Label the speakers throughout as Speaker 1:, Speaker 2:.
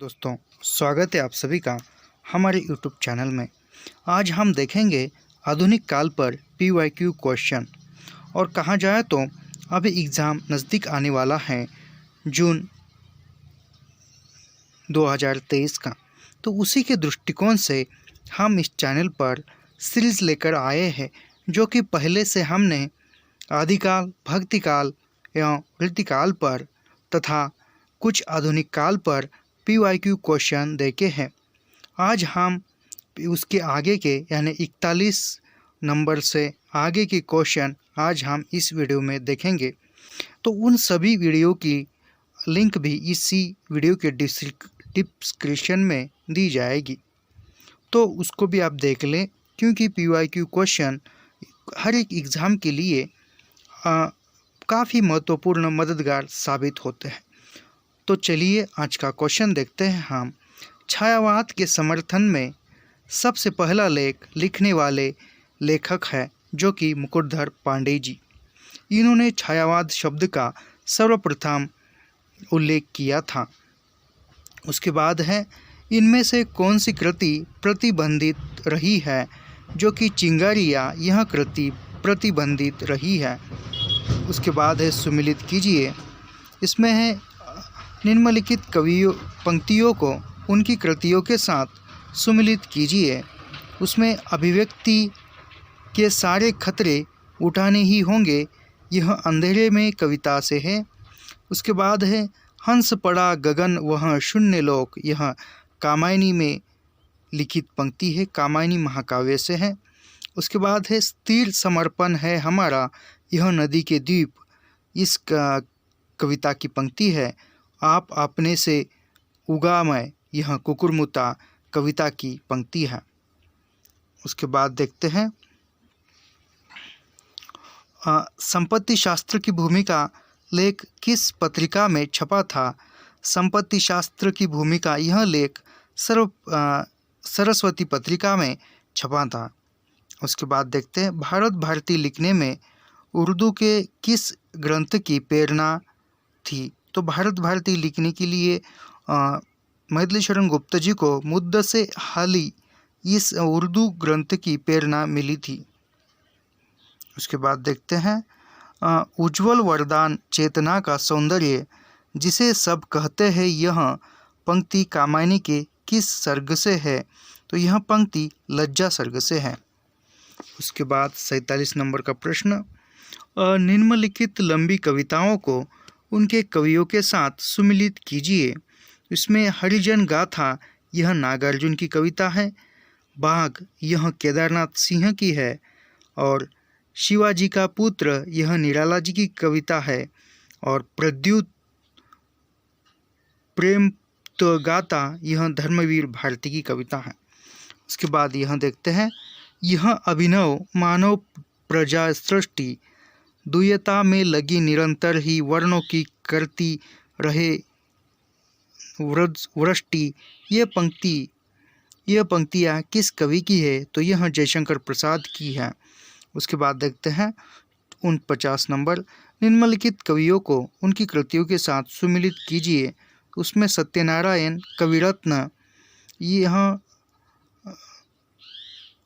Speaker 1: दोस्तों, स्वागत है आप सभी का हमारे YouTube चैनल में। आज हम देखेंगे आधुनिक काल पर PYQ क्वेश्चन। और कहा जाए तो अभी एग्ज़ाम नज़दीक आने वाला है जून 2023 का, तो उसी के दृष्टिकोण से हम इस चैनल पर सीरीज़ लेकर आए हैं, जो कि पहले से हमने आदिकाल, भक्तिकाल एवं ऋतिकाल पर तथा कुछ आधुनिक काल पर PYQ क्वेश्चन देखे हैं। आज हम उसके आगे के यानी 41 नंबर से आगे के क्वेश्चन आज हम इस वीडियो में देखेंगे। तो उन सभी वीडियो की लिंक भी इसी वीडियो के डिस्क्रिप्शन में दी जाएगी, तो उसको भी आप देख लें, क्योंकि PYQ क्वेश्चन हर एक एग्ज़ाम के लिए काफ़ी महत्वपूर्ण मददगार साबित होते हैं। तो चलिए आज का क्वेश्चन देखते हैं हम। छायावाद के समर्थन में सबसे पहला लेख लिखने वाले लेखक है जो कि मुकुटधर पांडे जी। इन्होंने छायावाद शब्द का सर्वप्रथम उल्लेख किया था। उसके बाद है, इनमें से कौन सी कृति प्रतिबंधित रही है, जो कि चिंगारियाँ यह कृति प्रतिबंधित रही है। उसके बाद है, सुमिलित कीजिए। इसमें है, निम्नलिखित कवियों पंक्तियों को उनकी कृतियों के साथ सुमिलित कीजिए। उसमें अभिव्यक्ति के सारे खतरे उठाने ही होंगे, यह अंधेरे में कविता से है। उसके बाद है, हंस पड़ा गगन वह शून्य लोक, यह कामायनी में लिखित पंक्ति है, कामायनी महाकाव्य से है। उसके बाद है, स्थिर समर्पण है हमारा यह नदी के द्वीप, इस कविता की पंक्ति है। आप अपने से उगा मैं, यह कुकुरमुता कविता की पंक्ति है। उसके बाद देखते हैं, संपत्ति शास्त्र की भूमिका लेख किस पत्रिका में छपा था। संपत्ति शास्त्र की भूमिका यह लेख सरस्वती पत्रिका में छपा था। उसके बाद देखते हैं, भारत भारती लिखने में उर्दू के किस ग्रंथ की प्रेरणा थी। तो भारत भारती लिखने के लिए मैथिलीशरण गुप्त जी को मुद्दसे हाली इस उर्दू ग्रंथ की प्रेरणा मिली थी। उसके बाद देखते हैं, उज्ज्वल वरदान चेतना का सौंदर्य जिसे सब कहते हैं, यह पंक्ति कामायनी के किस सर्ग से है। तो यह पंक्ति लज्जा सर्ग से है। उसके बाद 47 नंबर का प्रश्न, निम्नलिखित लंबी कविताओं को उनके कवियों के साथ सुमिलित कीजिए। इसमें हरिजन गाथा यह नागार्जुन की कविता है, बाघ यह केदारनाथ सिंह की है, और शिवाजी का पुत्र यह निराला जी की कविता है, और प्रद्युत प्रेम तो गाता यह धर्मवीर भारती की कविता है। उसके बाद यह देखते हैं, यह अभिनव मानव प्रजा सृष्टि दुयता में लगी निरंतर ही वर्णों की करती रहे वृष्टि, ये पंक्तियाँ किस कवि की है। तो यह जयशंकर प्रसाद की है। उसके बाद देखते हैं 49 नंबर, निम्नलिखित कवियों को उनकी कृतियों के साथ सुमिलित कीजिए। उसमें सत्यनारायण कविरत्न यह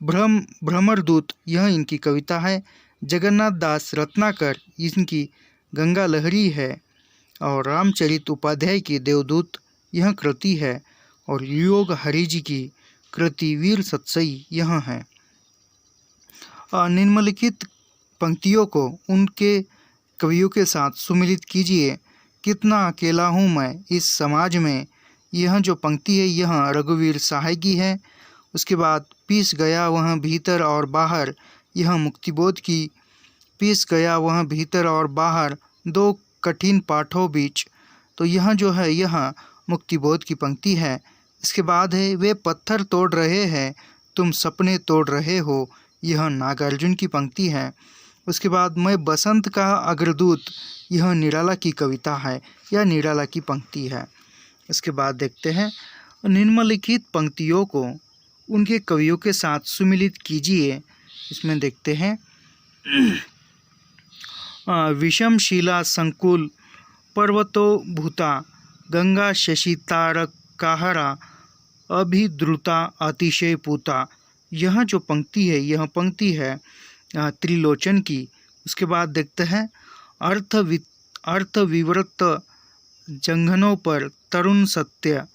Speaker 1: भ्रमरदूत यह इनकी कविता है, जगन्नाथ दास रत्नाकर इनकी गंगा लहरी है, और रामचरित उपाध्याय की देवदूत यह कृति है, और योग हरि जी की कृति वीर सत्सई यह है। निम्नलिखित पंक्तियों को उनके कवियों के साथ सुमिलित कीजिए। कितना अकेला हूँ मैं इस समाज में, यह जो पंक्ति है यह रघुवीर सहाय की है। उसके बाद, पीस गया वह भीतर और बाहर, यह मुक्तिबोध की, पीस गया वह भीतर और बाहर दो कठिन पाठों बीच, तो यह जो है यह मुक्तिबोध की पंक्ति है। इसके बाद है, वे पत्थर तोड़ रहे हैं तुम सपने तोड़ रहे हो, यह नागार्जुन की पंक्ति है। उसके बाद, मैं बसंत का अग्रदूत, यह निराला की कविता है या निराला की पंक्ति है। इसके बाद देखते हैं, निम्नलिखित पंक्तियों को उनके कवियों के साथ सुमिलित कीजिए। इसमें देखते हैं, विषमशिला संकुल पर्वतो भूता, गंगा शशि तारक काहरा अभिद्रुता अतिशय पूता। यह जो पंक्ति है यह पंक्ति है त्रिलोचन की। उसके बाद देखते हैं अर्थ विवृत जंघनों पर तरुण सत्य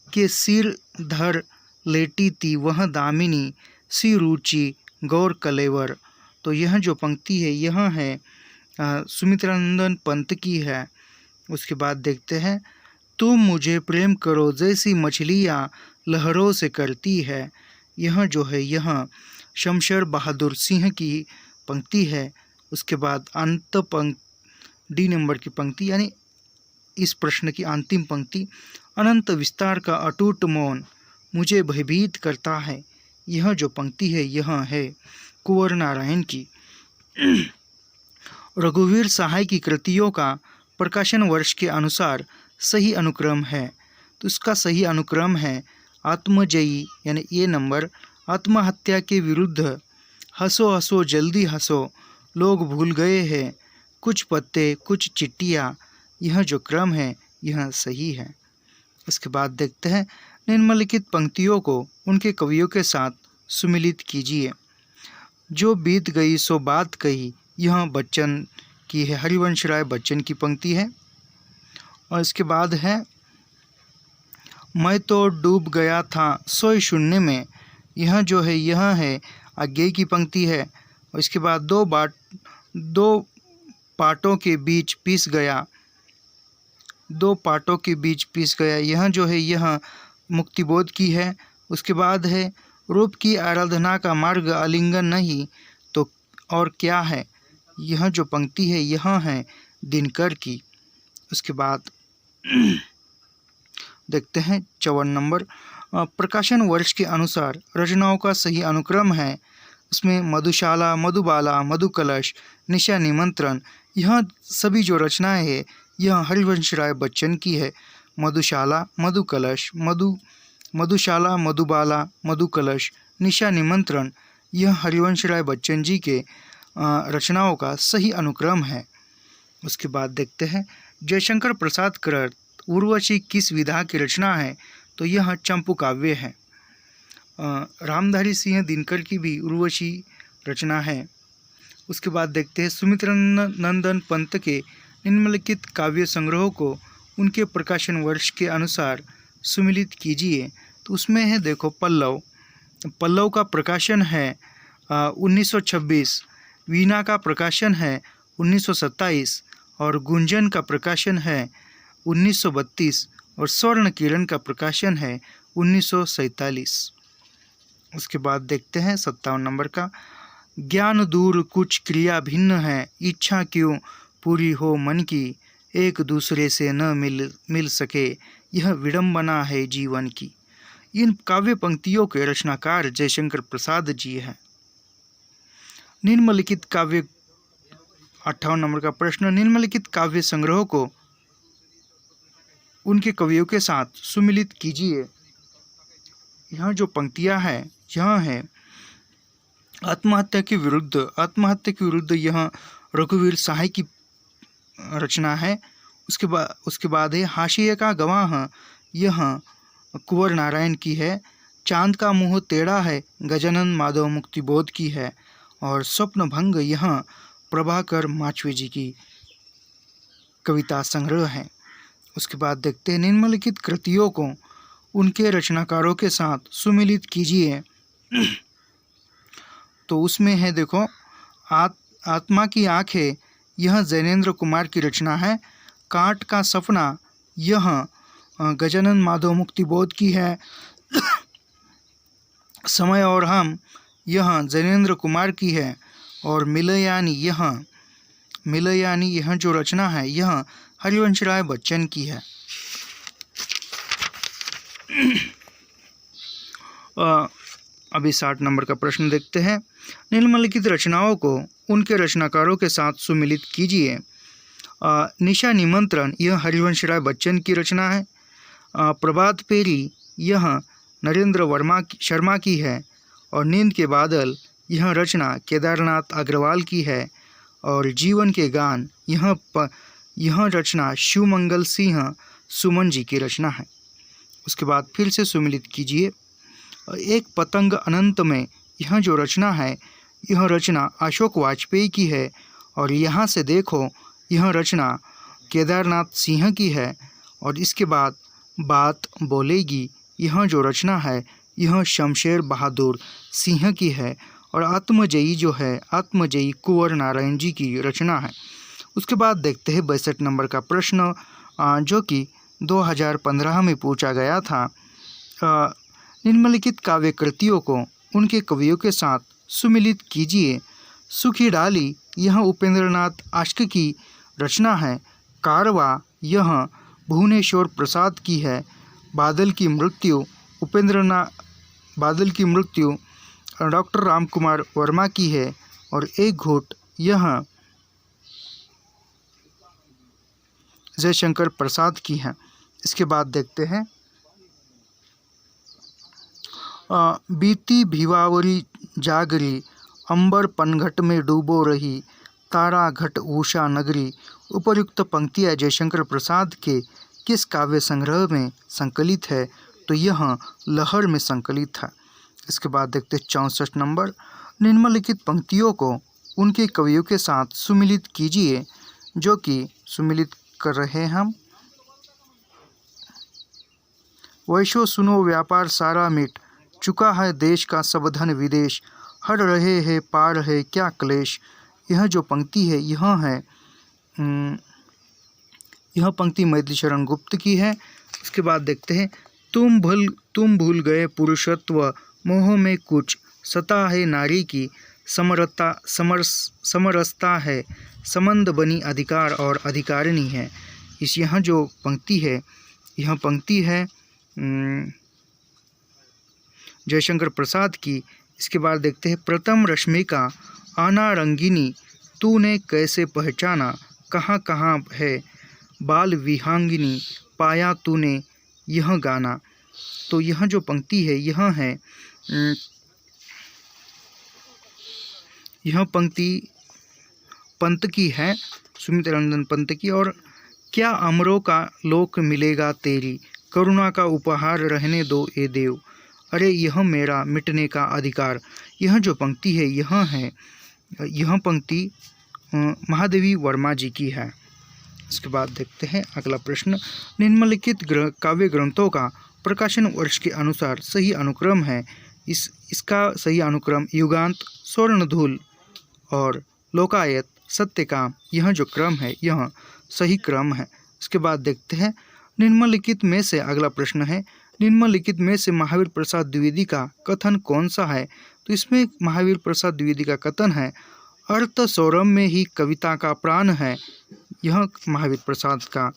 Speaker 1: के सिर धर लेटी थी वह दामिनी सी रुचि गौर कलेवर। तो यह जो पंक्ति है यह है सुमित्रानंदन पंत की है। उसके बाद देखते हैं तुम मुझे प्रेम करो जैसी मछलियाँ लहरों से करती है। यह जो है यह शमशेर बहादुर सिंह की पंक्ति है। उसके बाद अंत पंक्ति डी नंबर की पंक्ति यानी इस प्रश्न की अंतिम पंक्ति, अनंत विस्तार का अटूट मौन मुझे भयभीत करता है। यह जो पंक्ति है यह है कुंवर नारायण की। रघुवीर सहाय की कृतियों का प्रकाशन वर्ष के अनुसार सही अनुक्रम है। तो इसका सही अनुक्रम है आत्मजयी यानी ए नंबर, आत्महत्या के विरुद्ध, हंसो हंसो जल्दी हंसो, लोग भूल गए हैं, कुछ पत्ते कुछ चिट्ठियाँ। यह जो क्रम है यह सही है। उसके बाद देखते हैं निम्नलिखित पंक्तियों को उनके कवियों के साथ सुमिलित कीजिए। जो बीत गई सो बात कही, यह बच्चन की है, हरिवंश राय बच्चन की पंक्ति है। और इसके बाद है मैं तो डूब गया था सोई शून्य में, यह जो है यह है आज्ञे की पंक्ति है। और इसके बाद दो पाटों के बीच पिस गया, दो पाटों के बीच पिस गया, यह जो है यह मुक्तिबोध की है। उसके बाद है रूप की आराधना का मार्ग आलिंगन नहीं तो और क्या है, यह जो पंक्ति है यह है दिनकर की। उसके बाद देखते हैं 54 नंबर, प्रकाशन वर्ष के अनुसार रचनाओं का सही अनुक्रम है। उसमें मधुशाला, मधुबाला, मधुकलश, निशा निमंत्रण, यह सभी जो रचनाएं है यह हरिवंश राय बच्चन की है। मधुशाला, मधुकलश, मधुशाला, मधुबाला, मधुकलश, निशा निमंत्रण, यह हरिवंश राय बच्चन जी के रचनाओं का सही अनुक्रम है। उसके बाद देखते हैं जयशंकर प्रसाद कृत उर्वशी किस विधा की रचना है, तो यह चंपू काव्य है। रामधारी सिंह दिनकर की भी उर्वशी रचना है। उसके बाद देखते हैं सुमित्रानंदन पंत के निम्नलिखित काव्य संग्रहों को उनके प्रकाशन वर्ष के अनुसार सुमिलित कीजिए। तो उसमें है देखो पल्लव का प्रकाशन है 1926, वीणा का प्रकाशन है 1927 और गुंजन का प्रकाशन है 1932 और स्वर्ण किरण का प्रकाशन है 1947। उसके बाद देखते हैं 57 नंबर का, ज्ञान दूर कुछ क्रिया भिन्न है, इच्छा क्यों पूरी हो मन की, एक दूसरे से न मिल सके, यह विडंबना है जीवन की। इन काव्य पंक्तियों के रचनाकार जयशंकर प्रसाद जी हैं। निम्नलिखित काव्य 58 नंबर का प्रश्न, निम्नलिखित काव्य संग्रहों को उनके कवियों के साथ सुमिलित कीजिए। यह जो पंक्तियां हैं यह है आत्महत्या के विरुद्ध, यह रघुवीर सहाय की रचना है। उसके बाद है हाशिए का गवाह, यह कुंवर नारायण की है। चांद का मुँह टेढ़ा है, गजानन माधव मुक्तिबोध की है। और स्वप्न भंग यह प्रभाकर माचवे जी की कविता संग्रह है। उसके बाद देखते हैं निम्नलिखित कृतियों को उनके रचनाकारों के साथ सुमिलित कीजिए। तो उसमें है देखो आत्मा की आंखें, यह जैनेन्द्र कुमार की रचना है। कांट का सपना, यह गजानन माधव मुक्तिबोध की है। समय और हम, यह जैनेन्द्र कुमार की है। और मिलयानी यह जो रचना है यह हरिवंश राय बच्चन की है। अभी 60 नंबर का प्रश्न देखते हैं, निम्नलिखित रचनाओं को उनके रचनाकारों के साथ सुमिलित कीजिए। निशा निमंत्रण, यह हरिवंश राय बच्चन की रचना है। प्रभात फेरी, यह नरेंद्र शर्मा की है। और नींद के बादल, यह रचना केदारनाथ अग्रवाल की है। और जीवन के गान, यह रचना शिवमंगल सिंह सुमन जी की रचना है। उसके बाद फिर से सुमिलित कीजिए। एक पतंग अनंत में, यह जो रचना है यह रचना अशोक वाजपेयी की है, और यहाँ से देखो यह रचना केदारनाथ सिंह की है। और इसके बाद बात बोलेगी, यह जो रचना है यह शमशेर बहादुर सिंह की है, और आत्मजयी जो है आत्मजयी कुंवर नारायण जी की रचना है। उसके बाद देखते हैं 62 नंबर का प्रश्न, जो कि 2015 में पूछा गया था। निम्नलिखित काव्य कृतियों को उनके कवियों के साथ सुमिलित कीजिए। सुखी डाली, यह उपेंद्रनाथ आश्क की रचना है। कारवा, यह भुवनेश्वर प्रसाद की है। बादल की मृत्यु डॉक्टर रामकुमार वर्मा की है। और एक घूट, यह जयशंकर प्रसाद की है। इसके बाद देखते हैं बीती भिवावरी जागरी, अंबर पनघट में डूबो रही, तारा घट उषा नगरी। उपर्युक्त पंक्तियाँ जयशंकर प्रसाद के किस काव्य संग्रह में संकलित है? तो यह लहर में संकलित है। इसके बाद देखते हैं 64 नंबर, निम्नलिखित पंक्तियों को उनके कवियों के साथ सुमिलित कीजिए। जो कि सुमिलित कर रहे हैं हम। वैशो सुनो व्यापार सारा मिट, चुका है देश का सब धन विदेश, हर रहे हैं पार है क्या क्लेश। यह जो पंक्ति है यह पंक्ति मैथिली शरण गुप्त की है। उसके बाद देखते हैं तुम भूल गए पुरुषत्व, मोह में कुछ सता है नारी की, समरसता है संबंध बनी अधिकार और अधिकारिणी है। यह जो पंक्ति है यह पंक्ति है जयशंकर प्रसाद की। इसके बाद देखते हैं प्रथम रश्मि का आना रंगिनी, तूने कैसे पहचाना, कहाँ कहाँ है बाल विहांगिनी, पाया तूने यह गाना। तो यह जो पंक्ति है यह पंक्ति पंत की है, सुमित रंजन पंत की। और क्या अमरों का लोक मिलेगा तेरी, करुणा का उपहार रहने दो ए देव, अरे यह मेरा मिटने का अधिकार। यह जो पंक्ति है यह पंक्ति महादेवी वर्मा जी की है। इसके बाद देखते हैं अगला प्रश्न, निम्नलिखित काव्य ग्रंथों का प्रकाशन वर्ष के अनुसार सही अनुक्रम है। इसका सही अनुक्रम युगांत, स्वर्णधूल और लोकायत, सत्यकाम, यह जो क्रम है यह सही क्रम है। इसके बाद देखते हैं निम्नलिखित में से, अगला प्रश्न है, निम्नलिखित में से महावीर प्रसाद द्विवेदी का कथन कौन सा है? तो इसमें महावीर प्रसाद द्विवेदी का कथन है, अर्थ सौरभ में ही कविता का प्राण है। यह महावीर प्रसाद का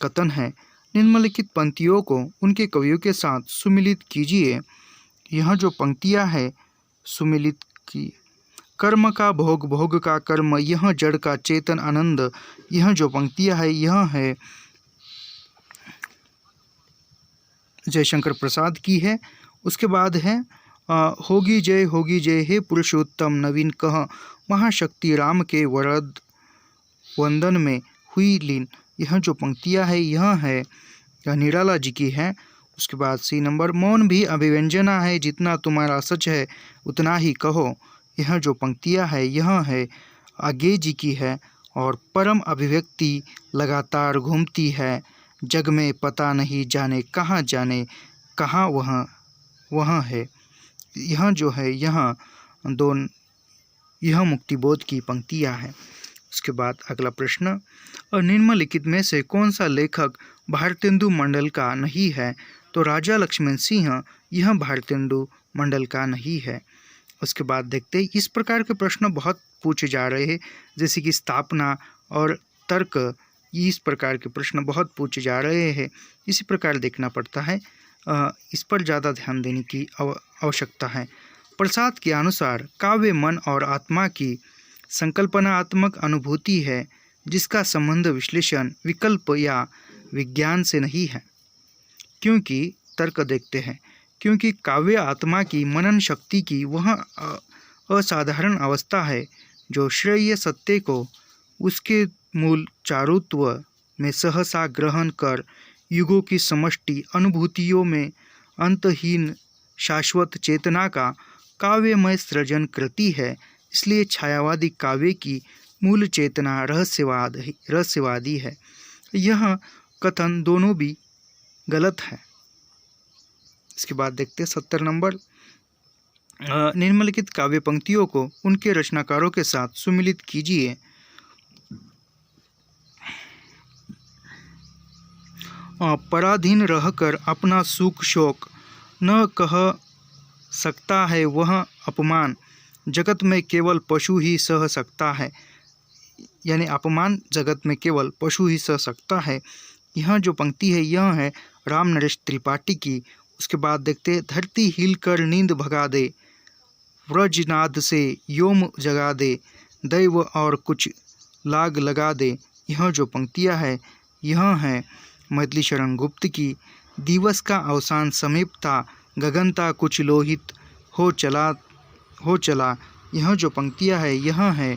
Speaker 1: कथन है। निम्नलिखित पंक्तियों को उनके कवियों के साथ सुमिलित कीजिए। यह जो पंक्तियाँ है सुमिलित की, कर्म का भोग, भोग का कर्म, यह जड़ का चेतन आनंद। यह जो पंक्तियाँ है यह है जयशंकर प्रसाद की है। उसके बाद है होगी जय हे पुरुषोत्तम नवीन कह, महाशक्ति राम के वरद वंदन में हुई लीन। यह जो पंक्तियाँ है यह निराला जी की है। उसके बाद सी नंबर, मौन भी अभिव्यंजना है, जितना तुम्हारा सच है उतना ही कहो। यह जो पंक्तियाँ है यह आगे जी की है। और परम अभिव्यक्ति लगातार घूमती है, जग में पता नहीं जाने कहाँ वह है। यह जो है यह मुक्तिबोध की पंक्तियाँ हैं। उसके बाद अगला प्रश्न, और निम्नलिखित में से कौन सा लेखक भारतेंदु मंडल का नहीं है? तो राजा लक्ष्मण सिंह यह भारतेंदु मंडल का नहीं है। उसके बाद देखते हैं, इस प्रकार के प्रश्न बहुत पूछे जा रहे हैं, जैसे कि स्थापना और तर्क, इस प्रकार के प्रश्न बहुत पूछे जा रहे हैं। इसी प्रकार देखना पड़ता है, इस पर ज़्यादा ध्यान देने की आवश्यकता है। प्रसाद के अनुसार काव्य मन और आत्मा की संकल्पनात्मक अनुभूति है, जिसका संबंध विश्लेषण, विकल्प या विज्ञान से नहीं है। क्योंकि तर्क देखते हैं, क्योंकि काव्य आत्मा की मनन शक्ति की वह असाधारण अवस्था है जो श्रेय सत्य को उसके मूल चारुत्व में सहसा ग्रहण कर युगों की समष्टि अनुभूतियों में अंतहीन शाश्वत चेतना का काव्यमय सृजन कृति है। इसलिए छायावादी काव्य की मूल चेतना रहस्यवादी है। यह कथन दोनों भी गलत है। इसके बाद देखते हैं 70 नंबर। निम्नलिखित काव्य पंक्तियों को उनके रचनाकारों के साथ सुमिलित कीजिए। पराधीन रहकर अपना सुख शोक न कह सकता है वह अपमान, जगत में केवल पशु ही सह सकता है। यानी अपमान जगत में केवल पशु ही सह सकता है। यह जो पंक्ति है यह है राम नरेश त्रिपाठी की। उसके बाद देखते हैं, धरती हिल कर नींद भगा दे, व्रजनाद से योम जगा दे, दैव और कुछ लाग लगा दे। यह जो पंक्तियाँ है यह है मैथिली शरण गुप्त की। दिवस का अवसान समीप था, गगनता कुछ लोहित हो चला। यह जो पंक्तियाँ है यह है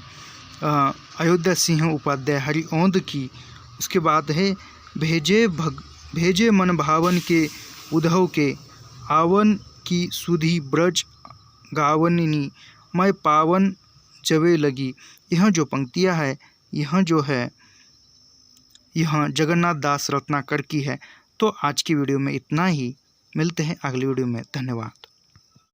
Speaker 1: अयोध्या सिंह उपाध्याय हरिऔंध की। उसके बाद है, भेजे मन भावन के उद्धव के, आवन की सुधी ब्रज गावनिनी, मैं पावन जवे लगी। यह जो पंक्तियाँ है यह जगन्नाथ दास रत्नाकर की है। तो आज की वीडियो में इतना ही। मिलते हैं अगली वीडियो में। धन्यवाद।